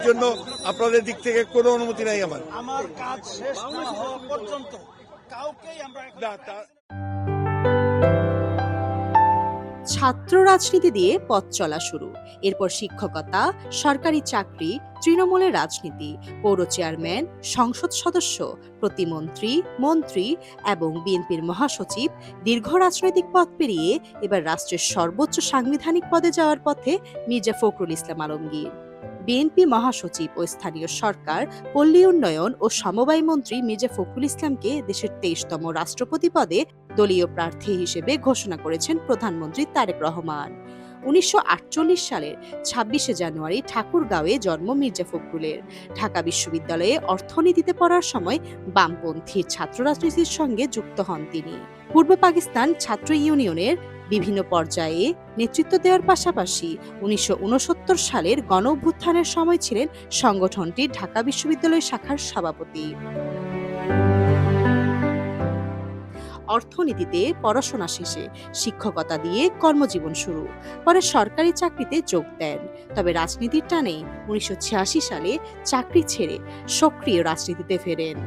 জন্য আপনাদের দিক থেকে কোনো অনুমতি নাই। আমার কাজ শেষ না হওয়া পর্যন্ত কাউকেই আমরা ছাত্র রাজনীতি দিয়ে পথ চলা শুরু, এরপর শিক্ষকতা, সরকারি চাকরি, তৃণমূলের রাজনীতি, পৌর চেয়ারম্যান, সংসদ সদস্য, প্রতিমন্ত্রী, মন্ত্রী এবং বিএনপির মহাসচিব। দীর্ঘ রাজনৈতিক পথ পেরিয়ে এবার রাষ্ট্রের সর্বোচ্চ সাংবিধানিক পদে যাওয়ার পথে মির্জা ফখরুল ইসলাম আলমগীর। বিএনপি মহাসচিব ও স্থানীয় সরকার, পল্লী উন্নয়ন ও সমবায় মন্ত্রী মির্জা ফখরুল ইসলামকে দেশের 23তম রাষ্ট্রপতি পদে দলীয় প্রার্থী হিসেবে ঘোষণা করেছেন প্রধানমন্ত্রী তারেক রহমান। 1948 সালের 26শে জানুয়ারি ঠাকুরগাঁওয়ে জন্ম মির্জা ফখরুলের। ঢাকা বিশ্ববিদ্যালয়ে অর্থনীতিতে পড়ার সময় বামপন্থী ছাত্র রাজনীতির সঙ্গে যুক্ত হন তিনি। পূর্ব পাকিস্তান ছাত্র ইউনিয়নের বিভিন্ন পর্যায়ে নেতৃত্ব দেওয়ার পাশাপাশি 1969 সালের গণঅভ্যুত্থানের সময় ছিলেন সংগঠনটির ঢাকা বিশ্ববিদ্যালয় শাখার সভাপতি। অর্থনীতিতে পড়াশোনা শেষে শিক্ষকতা দিয়ে কর্মজীবন শুরু, পরে সরকারি চাকরিতে যোগ দেন। তবে রাজনীতির টানে 1986 সালে চাকরি ছেড়ে সক্রিয় রাজনীতিতে ফেরেন।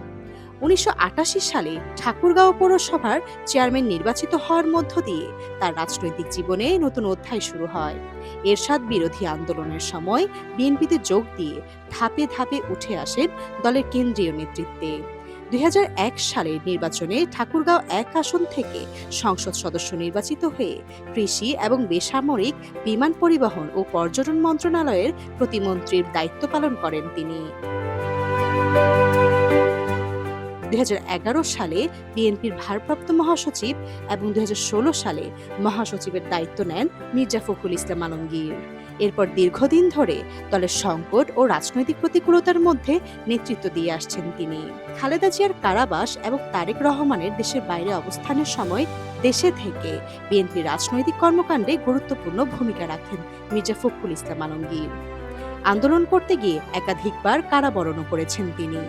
1988 সালে ঠাকুরগাঁও পৌরসভার চেয়ারম্যান নির্বাচিত হওয়ার মধ্য দিয়ে তার রাজনৈতিক জীবনে নতুন অধ্যায় শুরু হয়। এরশাদ বিরোধী আন্দোলনের সময় বিএনপিতে যোগ দিয়ে ধাপে ধাপে উঠে আসেন দলের কেন্দ্রীয় নেতৃত্বে। 2001 সালের নির্বাচনে ঠাকুরগাঁও 1 আসন থেকে সংসদ সদস্য নির্বাচিত হয়ে কৃষি এবং বেসামরিক বিমান পরিবহন ও পর্যটন মন্ত্রণালয়ের প্রতিমন্ত্রীর দায়িত্ব পালন করেন তিনি। 2011 সালে বিএনপির ভারপ্রাপ্ত মহাসচিব এবং 2016 সালে মহাসচিবের দায়িত্ব নেন মির্জা ফখরুল ইসলাম আলমগীর। এরপর দীর্ঘদিন ধরে দলের সংকট ও রাজনৈতিক প্রতিকূলতার মধ্যে নেতৃত্ব দিয়ে আসছেন তিনি। খালেদা জিয়ার কারাবাস এবং তারেক রহমানের দেশের বাইরে অবস্থানের সময় দেশে থেকে বিএনপি রাজনৈতিক কর্মকাণ্ডে গুরুত্বপূর্ণ ভূমিকা রাখেন মির্জা ফখরুল ইসলাম আলমগীর। আন্দোলন করতে গিয়ে একাধিকবার কারাবরণও করেছেন তিনি।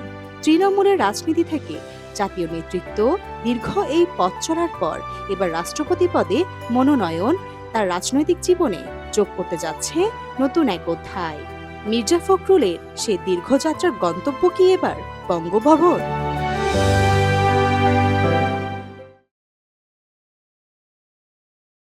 তৃণমূলের রাজনীতি থেকে জাতীয় নেতৃত্ব দীর্ঘ এই পথ চলার পর এবার রাষ্ট্রপতি পদে মনোনয়ন তার রাজনৈতিক জীবনে যোগ করতে যাচ্ছে নতুন এক অধ্যায়। মির্জা ফখরুলের সেই দীর্ঘযাত্রার গন্তব্য কি এবার বঙ্গভবন?